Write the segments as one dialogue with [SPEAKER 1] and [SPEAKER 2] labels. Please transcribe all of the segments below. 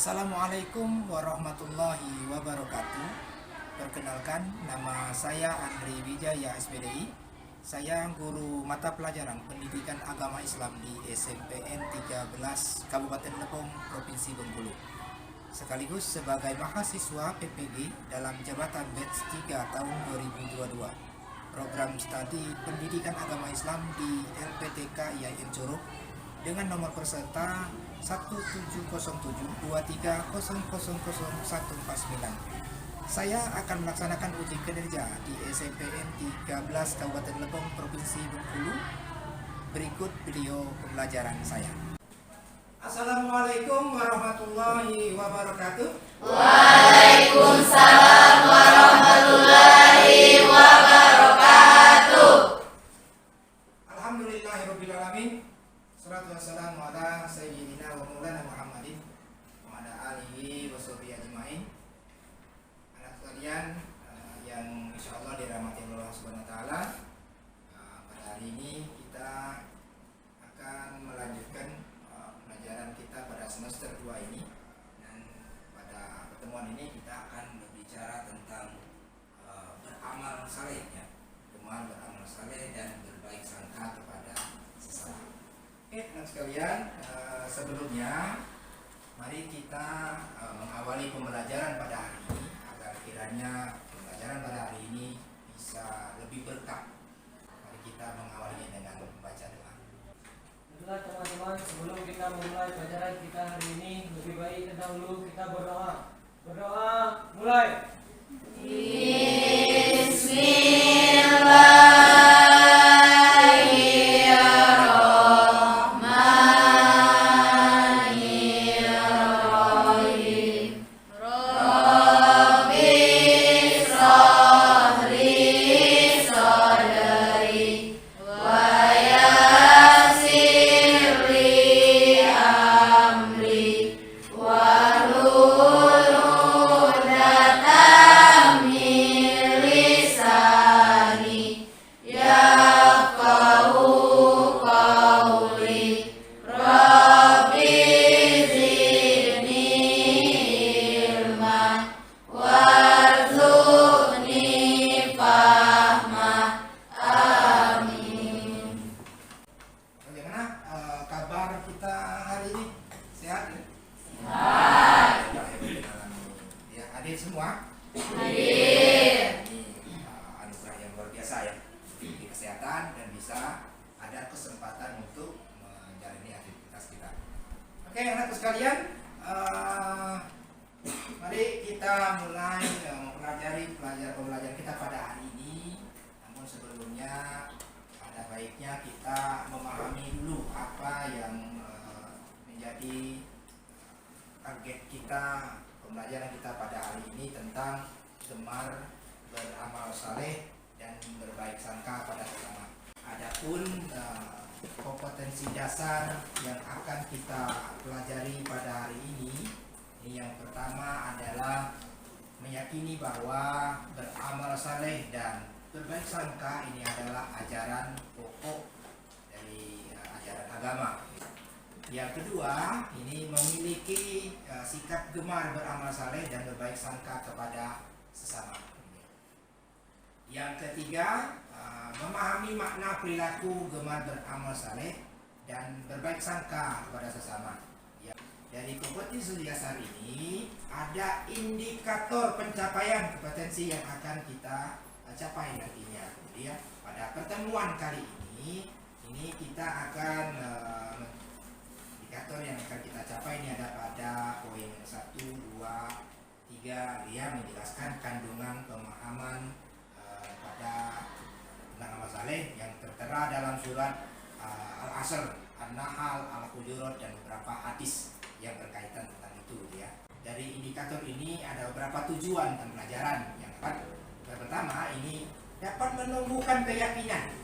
[SPEAKER 1] Assalamualaikum warahmatullahi wabarakatuh. Perkenalkan, nama saya Andri Wijaya SPDI. Saya guru mata pelajaran Pendidikan Agama Islam di SMPN 13 Kabupaten Lebong, Provinsi Bengkulu. Sekaligus sebagai mahasiswa PPG dalam jabatan batch 3 tahun 2022. Program studi Pendidikan Agama Islam di LPTK IAIN Curug dengan nomor peserta 170723000149. Saya akan melaksanakan uji kinerja di SMPN 13 Kabupaten Lebong, Provinsi Bengkulu. Berikut video pembelajaran saya. Assalamualaikum warahmatullahi wabarakatuh.
[SPEAKER 2] Waalaikumsalam warahmatullahi wabarakatuh.
[SPEAKER 1] Alhamdulillahirabbil alamin. Salatu wassalamu ala sayyidina wa maulana Muhammadin wa ala alihi wa sahbihi ajmain. Anak sekalian yang insyaallah dirahmati Allah Subhanahu wa taala, pada hari ini kita akan melanjutkan pelajaran kita pada semester 2 ini, dan pada pertemuan ini kita akan berbicara tentang beramal saleh, ya. Beramal saleh dan berbaik sangka kepada sesama. Oke, teman sekalian, sebelumnya mari kita mengawali pembelajaran pada hari ini agar kiranya pembelajaran pada hari ini bisa lebih berkah. Mari kita mengawalinya dengan membaca doa.
[SPEAKER 3] Baiklah teman-teman, sebelum kita memulai pelajaran kita hari ini, lebih baik dahulu kita berdoa. Berdoa, mulai.
[SPEAKER 1] Oke, anak sekalian, mari kita mulai mempelajari pembelajaran kita pada hari ini. Namun sebelumnya ada baiknya kita memahami dulu apa yang menjadi target kita, pembelajaran kita pada hari ini tentang gemar beramal saleh dan berbaik sangka pada sesama. Adapun kompetensi dasar yang akan kita pelajari pada hari ini yang pertama adalah meyakini bahwa beramal saleh dan berbaik sangka ini adalah ajaran pokok dari ajaran agama. Yang kedua, ini memiliki sikap gemar beramal saleh dan berbaik sangka kepada sesama. Yang ketiga, memahami makna perilaku gemar beramal saleh dan berbaik sangka kepada sesama. Ya. Dari kompetensi dasar ini ada indikator pencapaian kompetensi yang akan kita capai nantinya. Jadi ya, pada pertemuan kali ini kita akan indikator yang akan kita capai ini ada pada poin 1, 2, 3 yang menjelaskan kandungan pemahaman pada tentang amal saleh yang tertera dalam surat Al-Asr, An-Nahl, Al-Hujurat dan beberapa hadis yang berkaitan tentang itu, ya. Dari indikator ini ada beberapa tujuan dan pelajaran. Yang pertama, ini dapat menumbuhkan keyakinan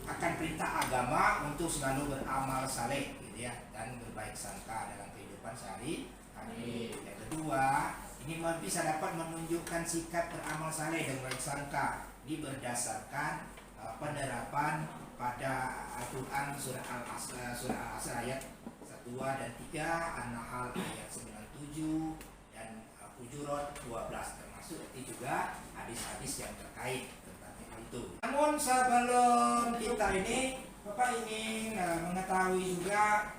[SPEAKER 1] akan perintah agama untuk selalu beramal saleh, gitu ya, dan berbaik sangka dalam kehidupan sehari-hari. Yang kedua, ini bisa dapat menunjukkan sikap beramal saleh dan berbaik sangka ini berdasarkan penerapan pada Al-Quran surah Al-Asr ayat 1 2 dan 3, An-Nahl ayat 97 dan Hujurat 12, termasuk nanti juga hadis-hadis yang terkait tentang itu. Namun sebelum kita ini, Bapak ingin mengetahui juga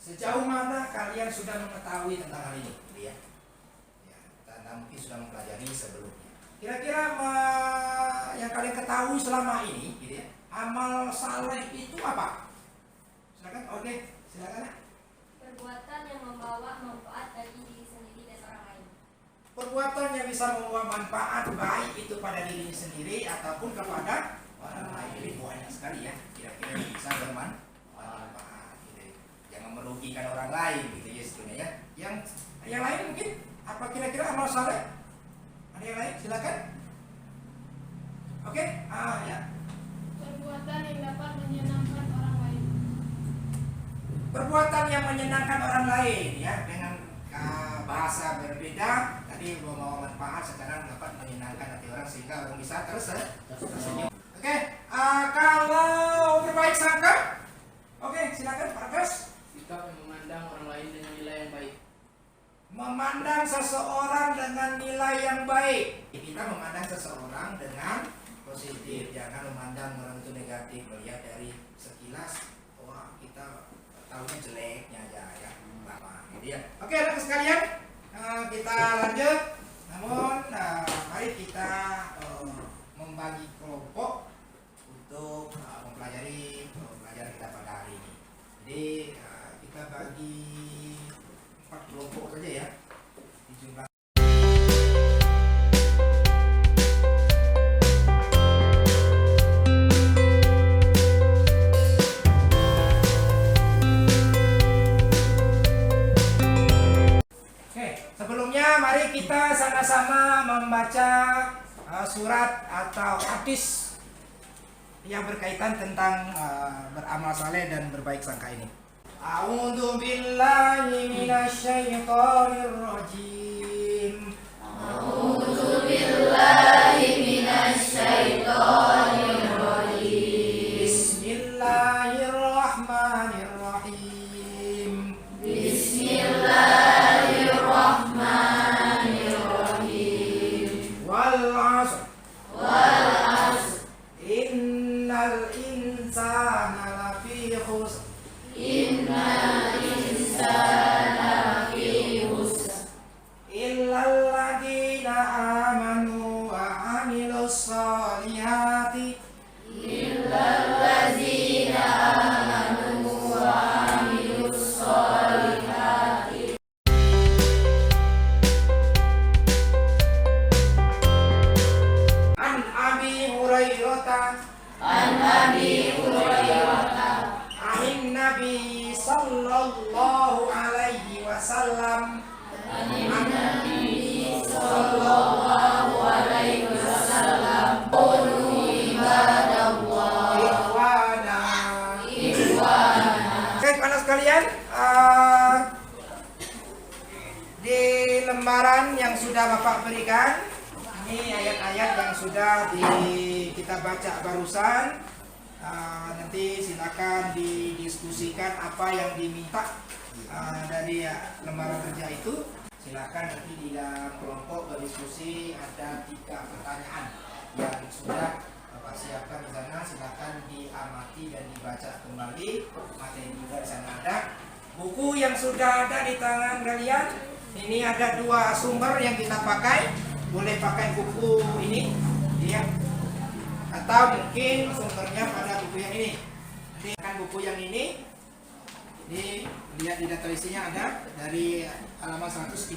[SPEAKER 1] sejauh mana kalian sudah mengetahui tentang hal ini, gitu ya. Anda mungkin sudah mempelajari sebelumnya. Kira-kira yang kalian ketahui selama ini, gitu ya, amal saleh itu apa? Silakan, oke, silakan.
[SPEAKER 2] Perbuatan yang membawa manfaat bagi diri sendiri dan orang lain.
[SPEAKER 1] Perbuatan yang bisa membawa manfaat baik itu pada diri sendiri ataupun kepada orang lain. Jadi banyak sekali ya, kira-kira bisa bermanfaat, gitu ya. Jangan merugikan orang lain, gitu ya sebenarnya ya. Yang lain mungkin apa kira-kira amal saleh? Ada yang lain? Silakan. Oke, ya.
[SPEAKER 2] Perbuatan yang dapat menyenangkan orang lain.
[SPEAKER 1] Perbuatan yang menyenangkan orang lain ya, dengan bahasa berbeda tadi membawa manfaat sekarang dapat menyenangkan hati orang sehingga orang bisa tersenyum. Oke, kalau berbaik sangka, oke, silakan Pak Agus.
[SPEAKER 4] Sikap yang memandang orang lain dengan nilai yang baik.
[SPEAKER 1] Memandang seseorang dengan nilai yang baik. Kita memandang seseorang dengan positif, jangan memandang orang itu negatif. Melihat dari sekilas, wah kita tahunya jeleknya aja ya. Gitu ya. Oke, anak sekalian, kita lanjut. Namun, mari kita membagi kelompok untuk mempelajari pelajaran kita pada hari ini. Jadi kita bagi 4 kelompok saja ya. Di jumlah sebelumnya mari kita sama-sama membaca surat atau hadis yang berkaitan tentang beramal saleh dan berbaik sangka ini. A'udzu billahi minasyaitonir rajim.
[SPEAKER 2] A'udzu billahi minasyaitonir rajim.
[SPEAKER 1] Bismillahirrahmanirrahim.
[SPEAKER 2] Bismillahirrahmanirrahim.
[SPEAKER 1] Wal 'ashr.
[SPEAKER 2] Wal 'ashr.
[SPEAKER 1] Innal insana lafi khusr.
[SPEAKER 2] Innal insana lafi khusr.
[SPEAKER 1] Illal ladzina amanu wa 'amilus shalihati.
[SPEAKER 2] Illal ladzina amanu wa 'amilus shalihati.
[SPEAKER 1] An Abi Hurairah
[SPEAKER 2] An Abi Hurairah
[SPEAKER 1] anin Nabi sallallahu alaihi wasallam
[SPEAKER 2] Nabi sallallahu alaihi wasallam qulu ibadallah
[SPEAKER 1] ikhwana.
[SPEAKER 2] ikhwana.
[SPEAKER 1] Oke, anak sekalian, di lembaran yang sudah Bapak berikan, ini ayat-ayat yang sudah kita baca barusan. Nanti silakan didiskusikan apa yang diminta dari lembaran kerja itu. Silakan nanti di dalam kelompok berdiskusi. Ada 3 pertanyaan yang sudah Bapak siapkan di sana. Silakan diamati dan dibaca kembali. Materi juga di sana ada. Buku yang sudah ada di tangan kalian, ini ada 2 sumber yang kita pakai. Boleh pakai buku ini, ya. Atau mungkin sumbernya pada buku yang ini. Nanti akan buku yang ini lihat di data isinya ada dari halaman 130.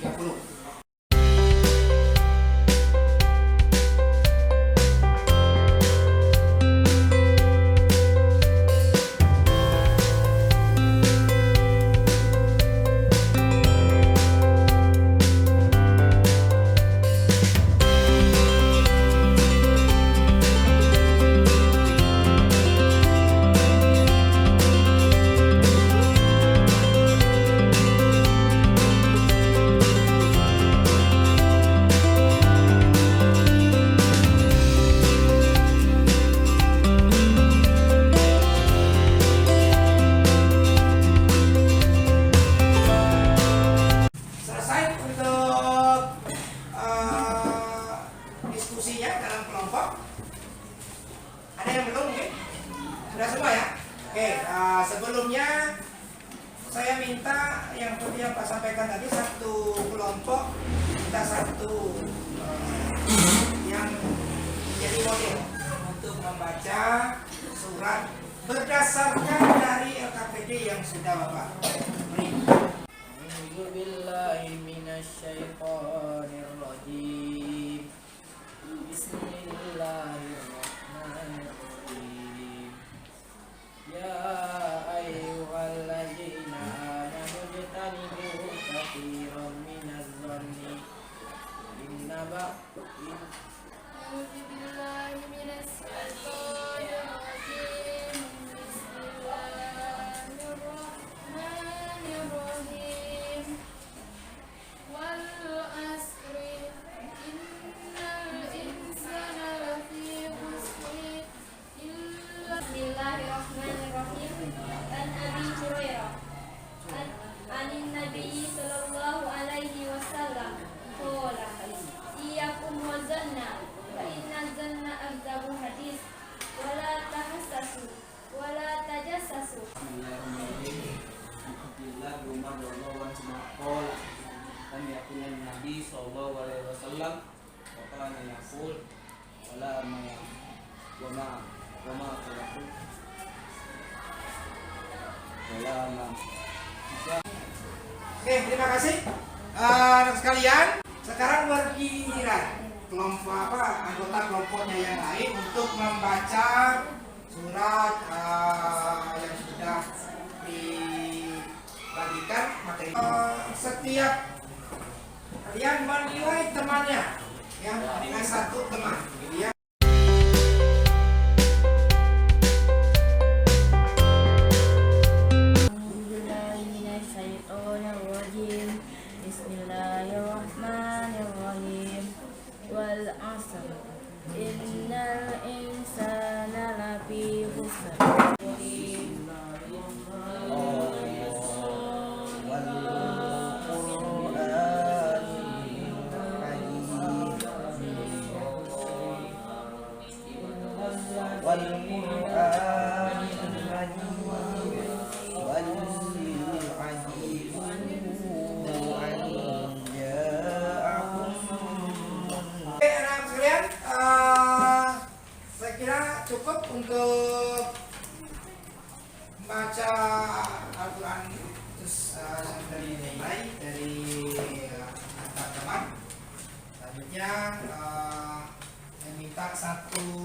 [SPEAKER 1] saya minta yang seperti yang Pak sampaikan tadi, satu kelompok kita satu yang menjadi model untuk membaca surat berdasarkan dari LKPD yang sudah Bapak beri.
[SPEAKER 4] A'udzu billahi minasyaitonir rajim. Bismillahirrahmanirrahim. Ya ayyuhalladzina amanu ijtanibu katsiran minadh dhanni inna
[SPEAKER 2] أعوذ بالله من الشيطان الرجيم بسم الله الرحمن الرحيم والعصر إن الإنسان لفي خسر إلا بسم الله الرحمن الرحيم عن أبي هريرة عن النبي صلى الله عليه وسلم قال إياكم والظن فإن الظن أكذب حديث ولا تحسسوا ولا تجسسوا.
[SPEAKER 5] Bismillahirrahmanirrahim. Alhamdulillah Umar radhiyallahu anhu maqal lam yakun Nabi sallallahu alaihi wasallam wa kana yaqul wala ma qulatu wala ma.
[SPEAKER 1] Oke, terima kasih anak sekalian. Sekarang bergiliran kelompok anggota kelompoknya yang lain untuk membaca surat yang sudah dibagikan materi. Setiap kalian menilai temannya, yang menilai satu teman, gitu ya.
[SPEAKER 6] Bismillahirrahmanirrahim. Wal 'asr innal insana lafi khusr.
[SPEAKER 1] Cukup untuk membaca Al-Quran terus dari nilai dari antar teman. Selanjutnya saya minta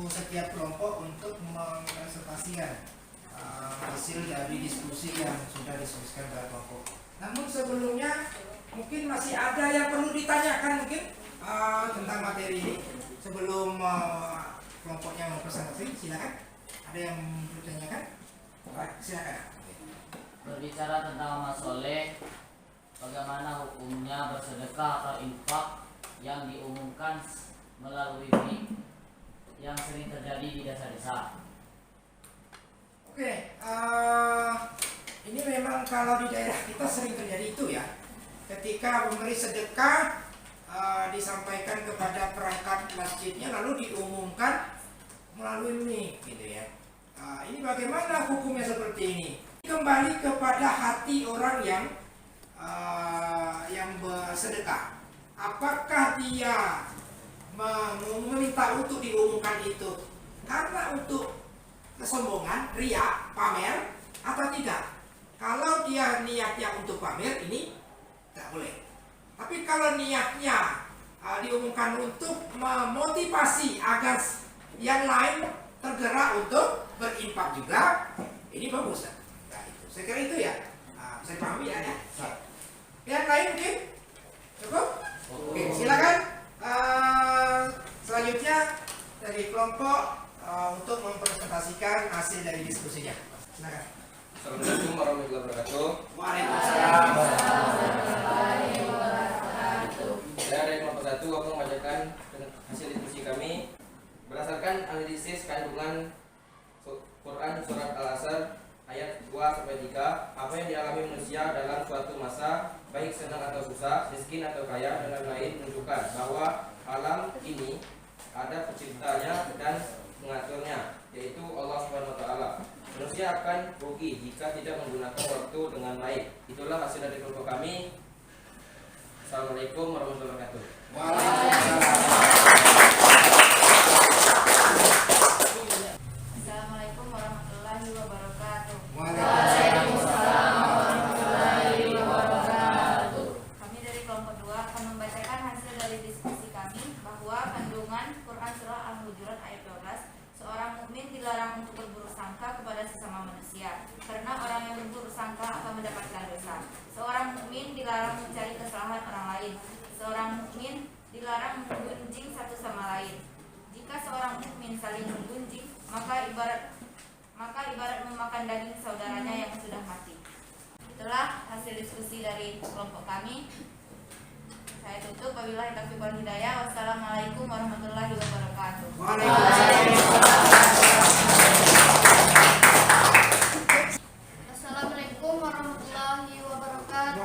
[SPEAKER 1] setiap kelompok untuk mempresentasikan hasil dari diskusi yang sudah diskusikan pada kelompok. Namun sebelumnya mungkin masih ada yang perlu ditanyakan mungkin tentang materi ini sebelum kelompoknya mempresentasi. Silakan. Ada yang bertanyakan? Baik, silakan.
[SPEAKER 7] Berbicara tentang amal soleh, bagaimana hukumnya bersedekah atau infak yang diumumkan melalui BRIC yang sering terjadi di desa-desa?
[SPEAKER 1] Oke, ini memang kalau di daerah kita sering terjadi itu ya. Ketika memberi sedekah disampaikan kepada perangkat masjidnya lalu diumumkan melalui mic gitu ya. Ini bagaimana hukumnya seperti ini? Kembali kepada hati orang yang bersedekah. Apakah dia meminta untuk diumumkan itu karena untuk kesombongan, riya, pamer atau tidak? Kalau dia niatnya untuk pamer ini tidak boleh. Tapi kalau niatnya diumumkan untuk memotivasi agar yang lain tergerak untuk berinfak juga, ini bagus. Nah, itu. Saya kira itu ya. Bisa dipahami ya. Yang lain mungkin cukup? Oke, silakan. Selanjutnya dari kelompok untuk mempresentasikan hasil dari diskusinya. Silakan.
[SPEAKER 5] Assalamualaikum warahmatullahi wabarakatuh.
[SPEAKER 1] Waalaikumsalam.
[SPEAKER 5] Saya dari kelompok 1 akan membacakan hasil diskusi kami berdasarkan analisis kandungan Quran surat Al-Asr ayat 2-3. Apa yang dialami manusia dalam suatu masa, baik senang atau susah, miskin atau kaya, dan lain-lain, menunjukkan bahwa alam ini ada penciptanya dan mengaturnya, yaitu Allah Subhanahu wa taala. Manusia akan rugi jika tidak menggunakan waktu dengan baik. Itulah hasil dari kelompok kami. Assalamualaikum warahmatullahi wabarakatuh.
[SPEAKER 6] Assalamualaikum warahmatullahi wabarakatuh.
[SPEAKER 1] Waalaikumsalam
[SPEAKER 6] warahmatullahi wabarakatuh. Kami dari kelompok 2 akan membacakan hasil dari diskusi kami bahwa kandungan Quran surah Al-Hujurat ayat 12, seorang mukmin dilarang untuk berburuk sangka kepada sesama manusia, karena orang yang berburuk sangka akan mendapatkan dosa. Seorang mukmin dilarang mencari kesalahan orang lain. Seorang mukmin dilarang menggunjing satu sama lain. Jika seorang mukmin saling menggunjing, maka ibarat memakan daging saudaranya yang sudah mati. Itulah hasil diskusi dari kelompok kami. Saya tutup. Wabillahi taufiq wal hidayah. Wassalamualaikum warahmatullahi wabarakatuh.
[SPEAKER 2] Assalamualaikum warahmatullahi wabarakatuh.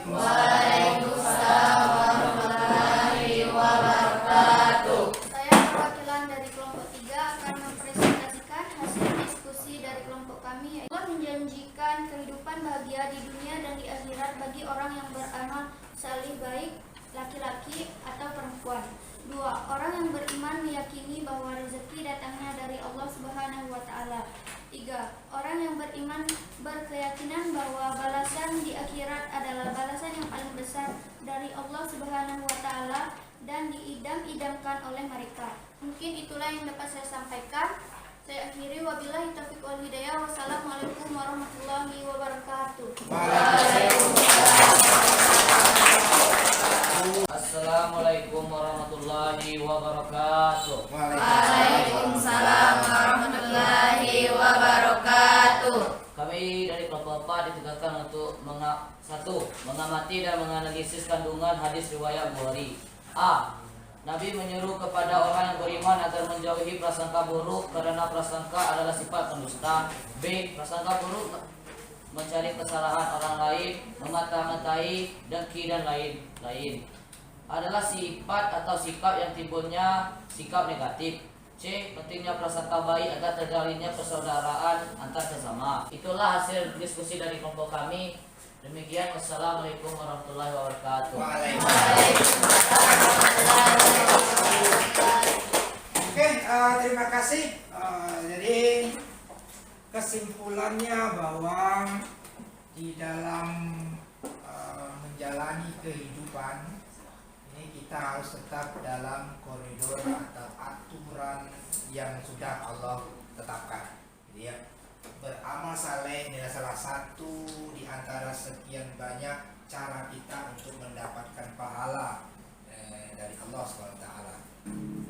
[SPEAKER 1] Waalaikumsalam
[SPEAKER 6] warahmatullahi wabarakatuh.
[SPEAKER 2] Saya perwakilan dari kelompok 3 akan mempresentasikan hasil diskusi dari kelompok kami. Allah menjanjikan kehidupan bahagia di dunia dan di akhirat bagi orang yang beramal salih baik, laki-laki atau perempuan. 2. Orang yang beriman meyakini bahwa rezeki datangnya dari Allah Subhanahu wa Ta'ala. 3. Orang yang beriman berkeyakinan bahwa balasan di akhirat adalah balasan yang paling besar dari Allah Subhanahu wa Ta'ala dan diidam-idamkan oleh mereka. Mungkin itulah yang dapat saya sampaikan. Saya akhiri, wabillahi taufiq wal hidayah. Wassalamualaikum warahmatullahi wabarakatuh.
[SPEAKER 7] Assalamualaikum warahmatullahi wabarakatuh.
[SPEAKER 6] Waalaikumsalam warahmatullahi wabarakatuh.
[SPEAKER 7] Kami dari kelompok 4 ditugaskan untuk mengamati dan menganalisis kandungan hadis riwayat Bukhari. A. Nabi menyuruh kepada orang yang beriman agar menjauhi prasangka buruk karena prasangka adalah sifat pendusta. B. Prasangka buruk mencari kesalahan orang lain, memata-matai, dengki dan lain-lain adalah sifat atau sikap yang timbulnya sikap negatif. C. Pentingnya prasangka baik agar terjalinnya persaudaraan antar sesama. Itulah hasil diskusi dari kelompok kami. Demikian, wassalamualaikum warahmatullahi wabarakatuh.
[SPEAKER 1] Oke, terima kasih. Jadi kesimpulannya bahwa di dalam menjalani kehidupan ini kita harus tetap dalam koridor atau aturan yang sudah Allah tetapkan. Jadi ya, beramal saleh adalah salah satu di antara sekian banyak cara kita untuk mendapatkan pahala dari Allah SWT.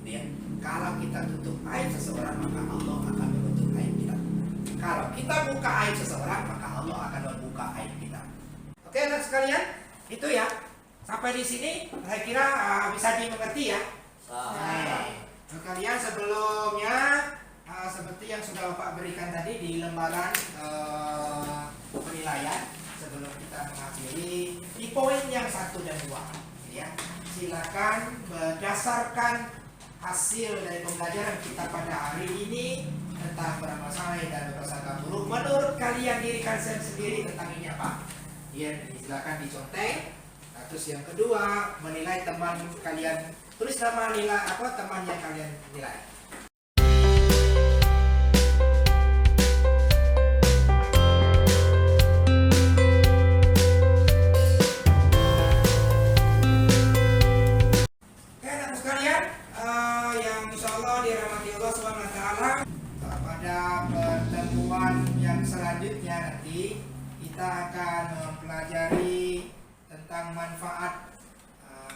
[SPEAKER 1] Ya, kalau kita tutup aib seseorang, maka Allah akan menutup aib kita. Kalau kita buka aib seseorang, maka Allah akan membuka aib kita. Oke, anak sekalian, itu ya. Sampai di sini, saya kira bisa dimengerti ya. Nah, kalian sebelumnya seperti yang sudah Bapak berikan tadi di lembaran penilaian, sebelum kita mengakhiri di poin yang 1 dan 2, ya, silakan berdasarkan hasil dari pembelajaran kita pada hari ini tentang beramal saleh dan berprasangka buruk, menurut kalian diri kalian sendiri tentang ini apa? Ya, silakan dicontek. Terus yang kedua, menilai teman kalian, tulis nama nilai apa teman yang kalian nilai. Selanjutnya nanti kita akan mempelajari tentang manfaat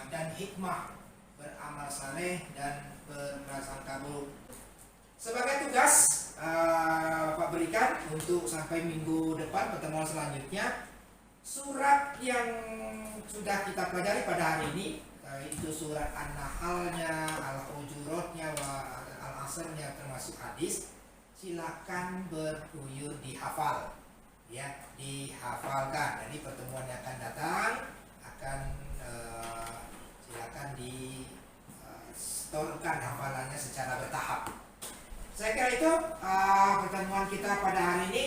[SPEAKER 1] dan hikmah beramal saleh dan berprasangka buruk. Sebagai tugas Bapak berikan untuk sampai minggu depan pertemuan selanjutnya, surat yang sudah kita pelajari pada hari ini, itu surat An-Nahlnya, Al-Hujuratnya, Al-Asrnya termasuk hadis. Silakan beruyur dihafal, ya, dihafalkan. Jadi pertemuan yang akan datang akan silakan di storkan hafalannya secara bertahap. Saya kira itu pertemuan kita pada hari ini.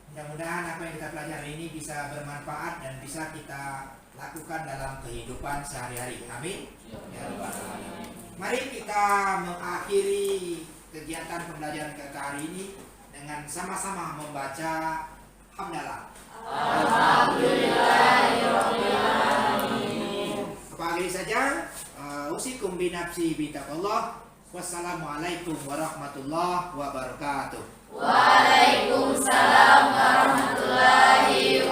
[SPEAKER 1] Mudah-mudahan apa yang kita pelajari ini bisa bermanfaat dan bisa kita lakukan dalam kehidupan sehari-hari. Amin. Ya Rabbal Alamin. Mari kita mengakhiri kegiatan pembelajaran kita hari ini dengan sama-sama membaca hamdalah. Akhiri saja, usikum binafsi bitaqallah. Wassalamualaikum warahmatullahi wabarakatuh.
[SPEAKER 6] Waalaikumsalam warahmatullahi